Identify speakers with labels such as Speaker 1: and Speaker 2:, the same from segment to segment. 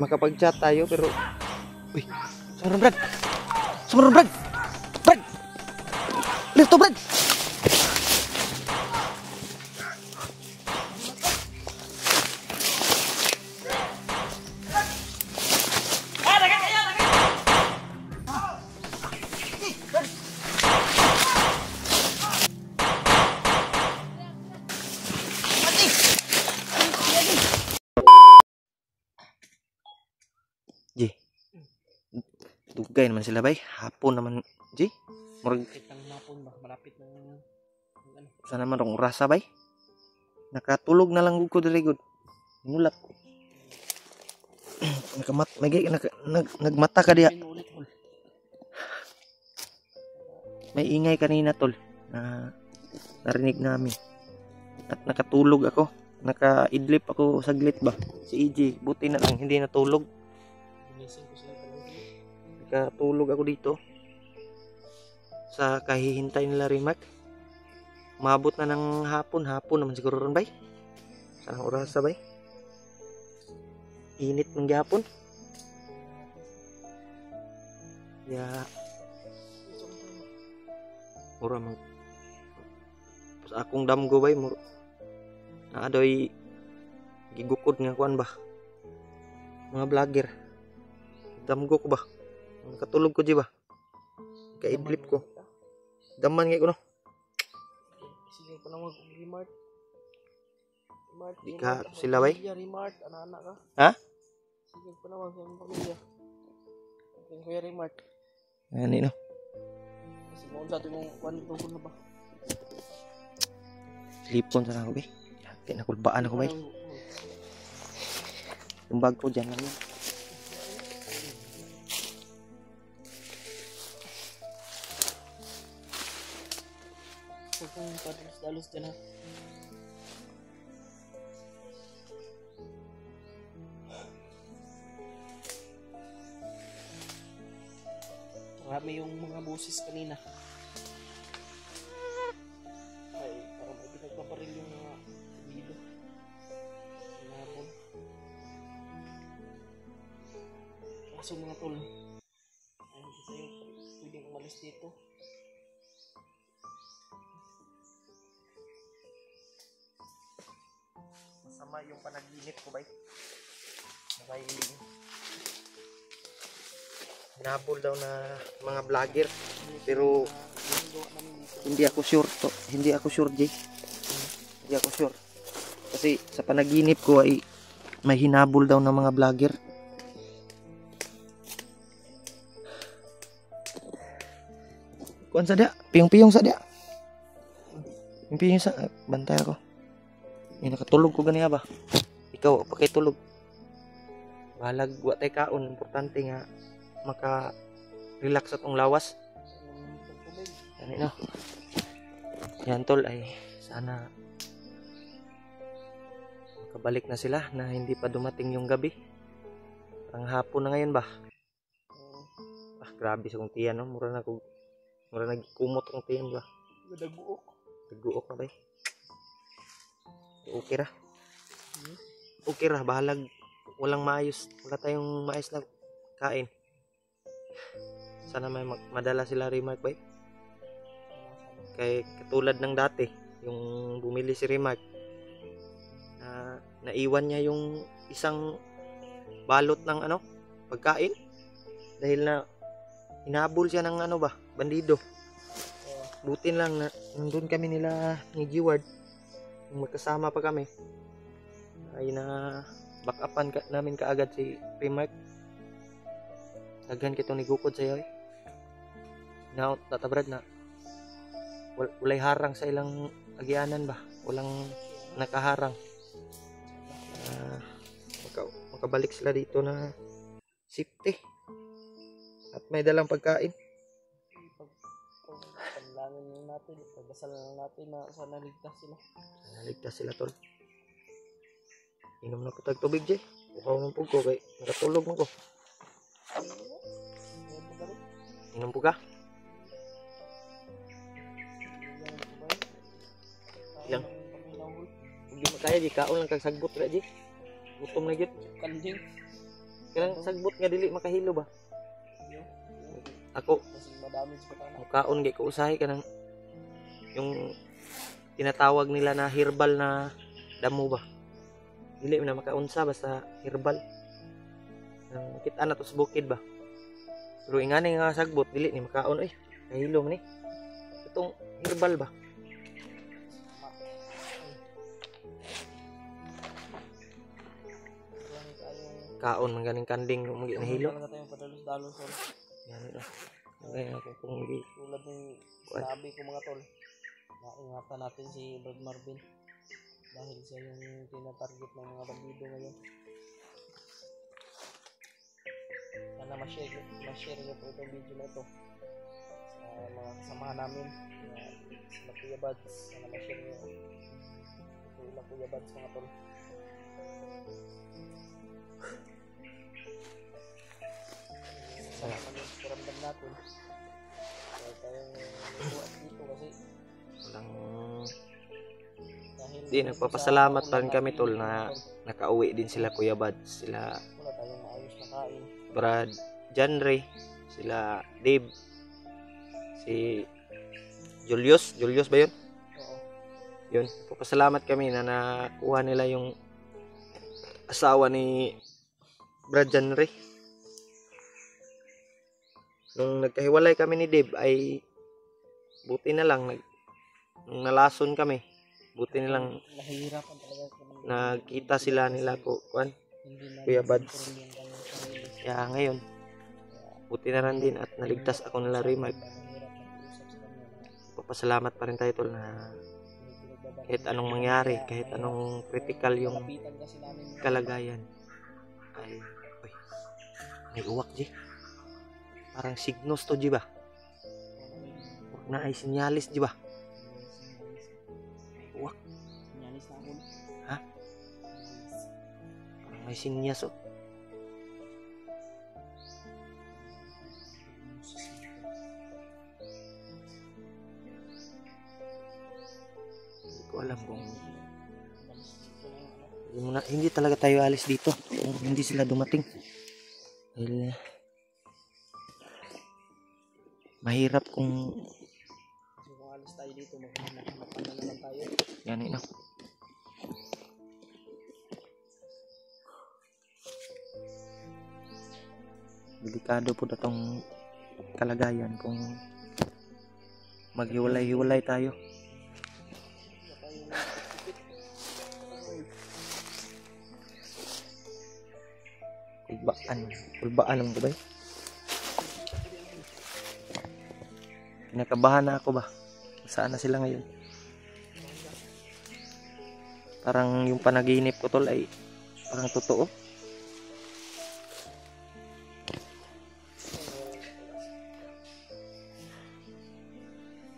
Speaker 1: makapag-chat tayo pero uy, sumaron Brad. Sumaron Brad. Brad. Lito Brad. Ji. Dugay naman sila bay. Hapon naman, Ji. Murag
Speaker 2: hapon ba, malapit na ano.
Speaker 1: Sana man rong rasa bay. Nakatulog na lang ko diri gud. Mulat ko. Nagmata ka diha. May ingay kanina tol na narinig namin. At nakatulog ako. Naka-idlip ako saglit ba. Si EJ, buti na lang hindi natulog. Nakatulog ako dito sa kahihintay nila Rimac. Mabot na ng hapon naman siguro ron bay. Sa oras bay. Init ng gapon. Ya. Mura mang sa akong damgo bay mura. Naadoy gigukod nga kuan ba. Mga vlogger. Damgo ko ba. Nakatulog ko di ba? Kaidlip ko. Daman nga ko no.
Speaker 2: Sige ko lang mag-remart.
Speaker 1: Di ka sila bay?
Speaker 2: Remart, anak-anak ka.
Speaker 1: Ha?
Speaker 2: Sige ko lang mag-pamilya. Kaya remart.
Speaker 1: Ani no.
Speaker 2: Kasi mo sa ating one to na ba?
Speaker 1: Lipon sa ako bay. Tinakulbaan ako bay. Yung bag ko dyan lang yun.
Speaker 2: Kung dalos dyan ha. Marami yung mga boses kanina. Ay, parang may pinagpaparil yung mga video. Sinabon. Kaso mga tol, ay hindi sa'yo pwedeng umalis dito.
Speaker 1: Masama yung panaginip ko bay. May hinabol daw na mga vlogger pero hindi ako sure to. Hindi ako sure Jay. Hindi ako sure. Kasi sa panaginip ko ay may hinabol daw na mga vlogger. Kuan sa dia? Piyong-piyong sa dia. Piyong-piyong sa bantay ako. Nakatulog ko ganiya ba? Ikaw pa kay tulog. Balag wa tay kaon, importante nga maka-relax atong lawas. Yan no. Yan tol ay sana makabalik na sila na hindi pa dumating yung gabi. Ang hapon na ngayon ba? Grabe sa kong tiyan no. Mura nagkumot ang tiyan ba? Nagguok na ba? Okay ra. Okay ra, bahalag walang maayos. Wala tayong maayos na kain. Sana may madala sila Rimac bay. Kay katulad ng dati, yung bumili si Rimac. Naiwan niya yung isang balot ng pagkain dahil na hinabol siya ng bandido. Butin lang na nandun kami nila ni G-Ward. Magkasama pa kami ay na backupan namin kaagad si Rimac. Daghan kitong nigukod sa iyo eh. Now tatabrad na walay harang sa ilang agianan ba, walang nakaharang. Makabalik sila dito na safety at may dalang pagkain.
Speaker 2: Panalangin natin, pagdasal natin na sana ligtas sila.
Speaker 1: Naligtas sila tol. Inom na ko tag tubig Jay. Bukaw mo po ko kay nakatulog mo ko. Inom po ka? Yang hindi makaya di kaon lang kag sagbot ra Jay. Gutom na gyud.
Speaker 2: Kanjing.
Speaker 1: Kanang sagbot nga dili makahilo ba? Ako
Speaker 2: Kasi madami sa patana.
Speaker 1: mukaon gay ko usahay kanang yung tinatawag nila na herbal na damo ba? Dili na makaunsa basta herbal. Kita na to sa bukid ba? Pero ingani nga sagbot dili ni makaon oy. Kahilo man ni. Itong herbal ba?
Speaker 2: Marami tayong
Speaker 1: Kaon man ganing kanding kung magi nahilo.
Speaker 2: talaga tayong padalos-dalos tol.
Speaker 1: Yan na. Okay, ako kung di
Speaker 2: Tulad ng sinabi ko mga tol, naingatan natin si Brad Marvin dahil siya yung tinatarget ng mga bandido ngayon. Sana ma-share niyo po itong video na ito sa mga kasamahan namin, sila Kuya Bads. Sana ma-share niyo ito ilang Kuya Bads mga tol. Sana naman yung paramdam natin kaya tayong nagawa dito kasi
Speaker 1: walang
Speaker 2: dahil
Speaker 1: di nagpapasalamat pa rin kami tol na nakauwi din sila Kuya Bad, sila
Speaker 2: wala tayong maayos na kain.
Speaker 1: Brad, John Ray, sila Dave, si Julius ba yun?
Speaker 2: Oo.
Speaker 1: Yun, papasalamat kami na nakuha nila yung asawa ni Brad John Ray. Nung nagkahiwalay kami ni Dave ay buti na lang nung nalason kami. Buti na lang
Speaker 2: Nahihirapan talaga kami.
Speaker 1: nakita sila nila ko kuan
Speaker 2: Hindi na
Speaker 1: Kuya Bads.
Speaker 2: control yung kanyang sarili.
Speaker 1: kaya ngayon buti na lang din at naligtas ako nila Rimark.
Speaker 2: Nahihirap mag-usap sa kanya na
Speaker 1: Papasalamat pa rin tayo tol na
Speaker 2: pinagbabalik.
Speaker 1: kahit anong mangyari, kahit anong critical yung
Speaker 2: Lapitan kasi namin yung
Speaker 1: kalagayan ay uy, may uwak di parang signos to di ba? Huwag na ay sinyalis di ba? Uwak,
Speaker 2: Sinyalis na ako.
Speaker 1: Ha? parang may sinyas oh. Hindi ko alam kung hindi talaga tayo alis dito kung hindi sila dumating dahil mahirap kung
Speaker 2: So kung alis tayo dito, maghanap na naman tayo.
Speaker 1: yan na delikado po na tong kalagayan kung maghiwalay-hiwalay tayo.
Speaker 2: Wala tayong nakikipit.
Speaker 1: Kulbaan naman ko ba? Kinakabahan na ako ba? Saan na sila ngayon? Parang yung panaginip ko tol ay parang totoo.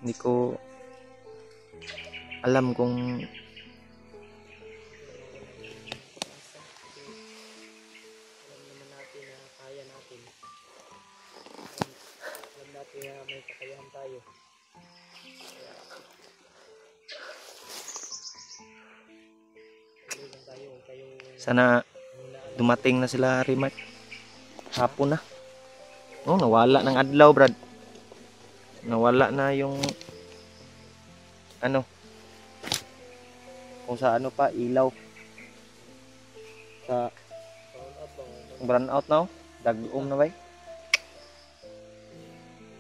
Speaker 1: Hindi ko alam kung
Speaker 2: Alam naman natin na kaya natin. Alam natin na may kakayahan tayo. Tuloy lang tayo. Tayo
Speaker 1: sana dumating na sila Rimark. Hapon na. Oh, nawala ng adlaw, Brad. Nawala na yung ano kung sa ano pa ilaw sa
Speaker 2: roll out ba?
Speaker 1: brown out na dagom na ba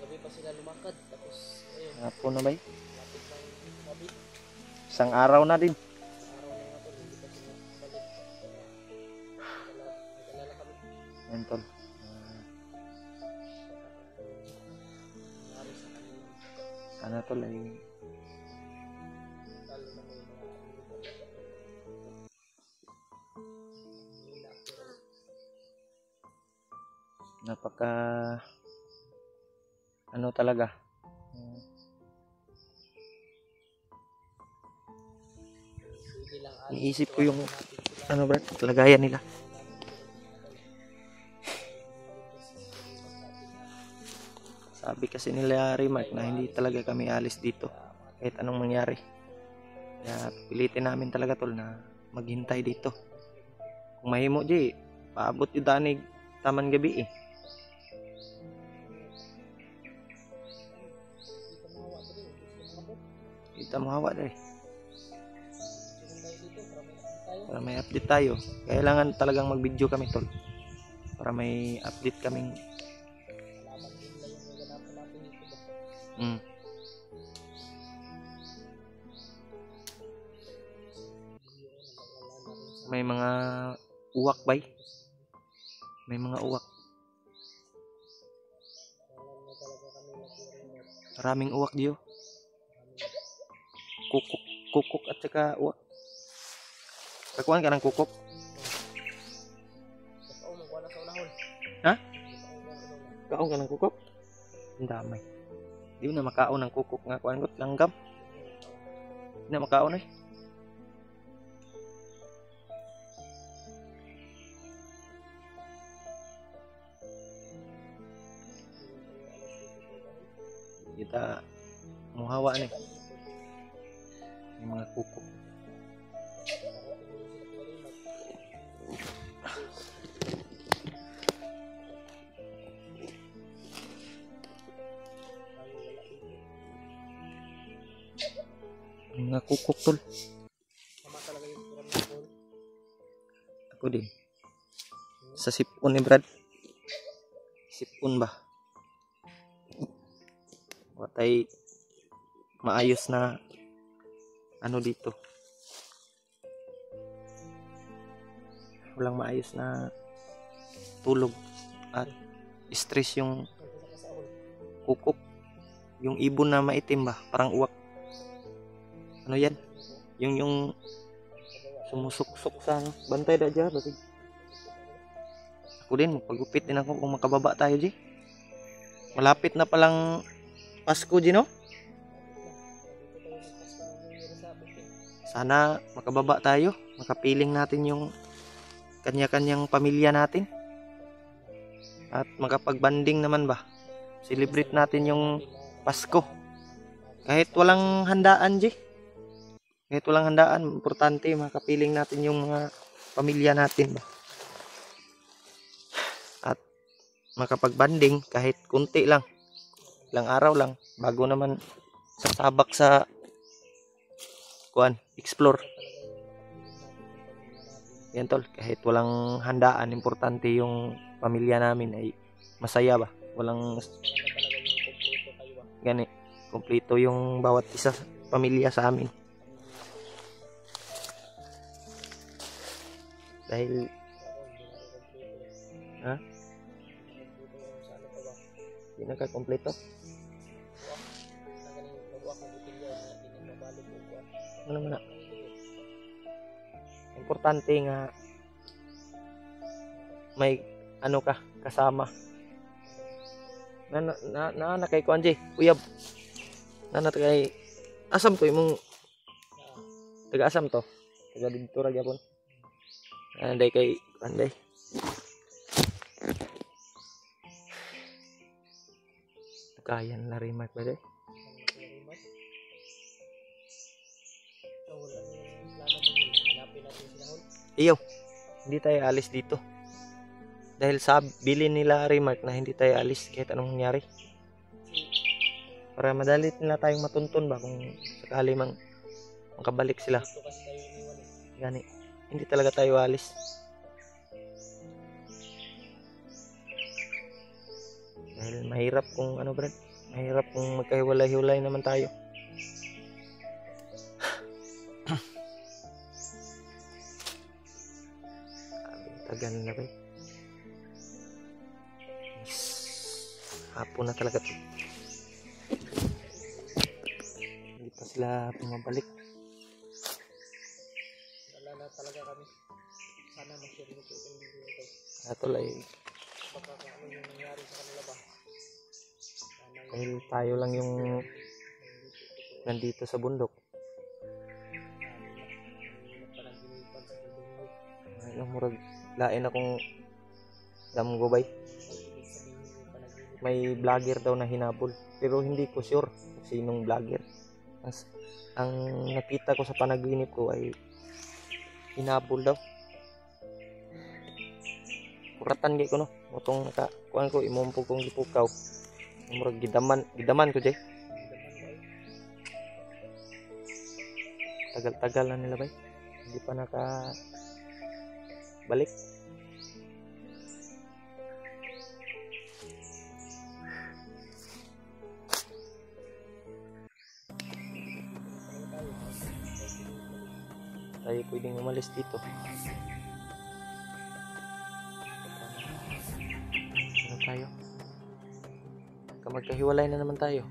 Speaker 2: Gabi pa sila lumakad. Tapos ayun,
Speaker 1: hapon na ba
Speaker 2: lapit ng gabi.
Speaker 1: isang araw na din
Speaker 2: Araw na nga to, hindi pa sila balik. Nag-alala kami.
Speaker 1: yan tol.
Speaker 2: Nangyari sa kanila.
Speaker 1: Sana tol ay
Speaker 2: Lalo na may mga Manila, pero
Speaker 1: napaka ano talaga
Speaker 2: pwede lang
Speaker 1: iniisip ko yung
Speaker 2: natin sila.
Speaker 1: ano Brad kalagayan nila. Sabi kasi nila Rimark na hindi talaga kami alis dito kahit anong mangyari. Kaya pilitin namin talaga tol na maghintay dito. Kung mahimo di, paabot yung danig taman gabi eh. Kita mo hawa dahil. Para may update tayo. Kailangan talagang mag-video kami tol. Para may update kaming may mga uwak bay. May mga uwak. Maraming uwak diyo. Kukuk at saka uwak. Kakuan ka ng kukuk? Ha? Kaon ka ng kukuk? Ang damay. Di na makaon ng kukuk nga kuan got langgam. Di na makaon eh. Kita muhawa nih. Yung mga kukuk. Mga kukuk tol. Ako din. Sa sipon ni Brad. Sipon ba? Watay maayos na ano dito. Walang maayos na tulog at stress yung kukuk. Yung ibon na maitim ba? Parang uwak. Ano yan? Yung sumusuk-suk sa ano. Bantay da dyan. Basig. Ako din, magpagupit din ako kung makababa tayo di. Malapit na palang Pasko di no? Sana makababa tayo. Makapiling natin yung kanya-kanyang pamilya natin. At makapagbanding naman ba? Celebrate natin yung Pasko. Kahit walang handaan di. Kahit walang handaan, importante makapiling natin yung mga pamilya natin ba. At makapagbanding kahit kunti lang. Ilang araw lang bago naman sasabak sa kuan, explore. Yan tol, kahit walang handaan, importante yung pamilya namin ay masaya ba. Walang gani, kompleto yung bawat isa pamilya sa amin. Dahil di nakakompleto. Ano man na? Importante nga may ano ka kasama. Na kay Kuanji, uyab. Na kay asam to imong taga asam to. Taga dito ra gyapon. Anday kay anday. Kayan na rin Mark ba deh? Iyo, hindi tayo alis dito. Dahil bilin nila Remark na hindi tayo alis kahit anong nangyari. Para madali nila tayong matuntun ba kung sakali mang makabalik sila. Gani, hindi talaga tayo alis. Dahil mahirap kung ano Brad, mahirap kung magkahiwalay-hiwalay naman tayo. Tagal na ba? Hapon na talaga to. Hindi pa sila pumabalik.
Speaker 2: Wala na talaga kami. Sana ma-share nyo po itong video ito.
Speaker 1: Atol ay
Speaker 2: baka ano yung nangyari sa kanila ba.
Speaker 1: dahil tayo lang yung nandito sa bundok. Ano murag lain akong damgo bay. May vlogger daw na hinabol pero hindi ko sure kung sinong vlogger. Ang nakita ko sa panaginip ko ay hinabol daw. kuratan gyud ko no. Motong naka kuan ko imumpog kong gipukaw. Murag gidaman ko jay. Tagal-tagal na nila bay. Hindi pa naka balik. Tayo pwedeng umalis dito. Ano tayo? Magkahiwalay na naman tayo.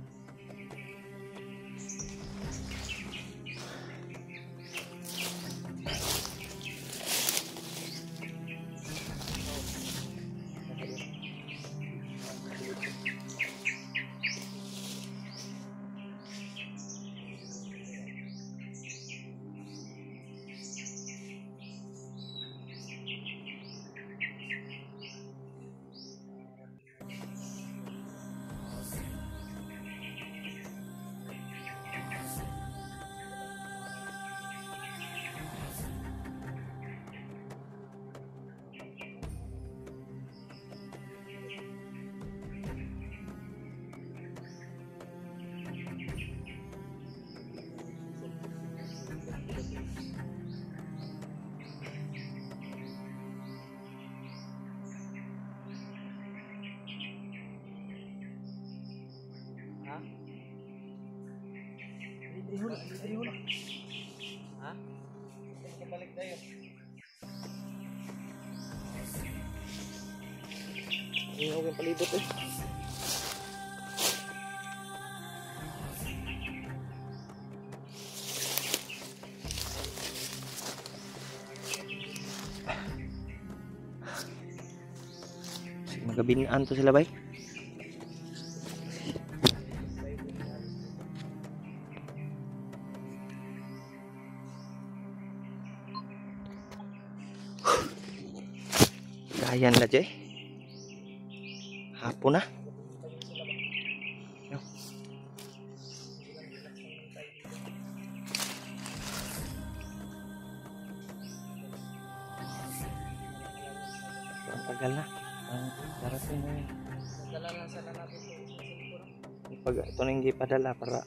Speaker 2: Ayun. Ha? Balik tayo.
Speaker 1: Ini okay palibot eh. Magabinaan to sila bay. Ayan lah Jay. Hapon na. Ang tagal na. Ang darating na yun.
Speaker 2: Dala na sana natin ito.
Speaker 1: Pag ito na hindi padala para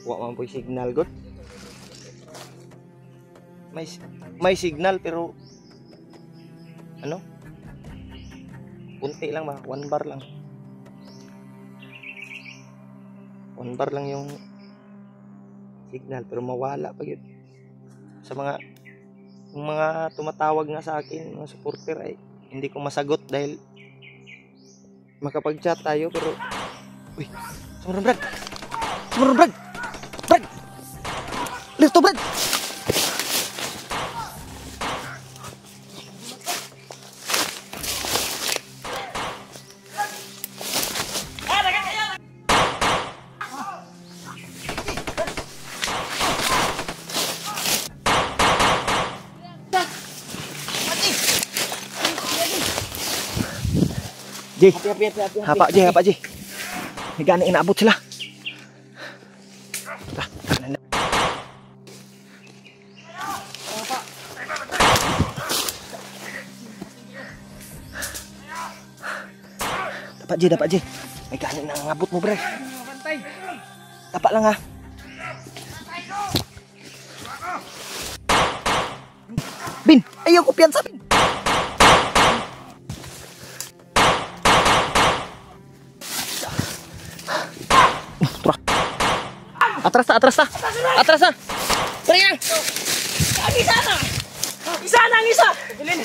Speaker 1: wa man po signal god. May signal pero ano? Kunti lang ba? 1 bar lang. 1 bar lang yung signal pero mawala pa yun. Sa mga yung mga tumatawag nga sa akin, mga supporter ay hindi ko masagot dahil makapag-chat tayo pero uy, sumurong Brad! Sumurong Brad! Brad! Lito Brad! Ji, hapa Ji. Higani inaabot sila. Dapat Ji. Higani na ngabot mo, bre. Dapat lang ha. Bin, ayaw ko piyansa, Bin. Atras na. Tara yan.
Speaker 2: Isa na. Isa. Bilin.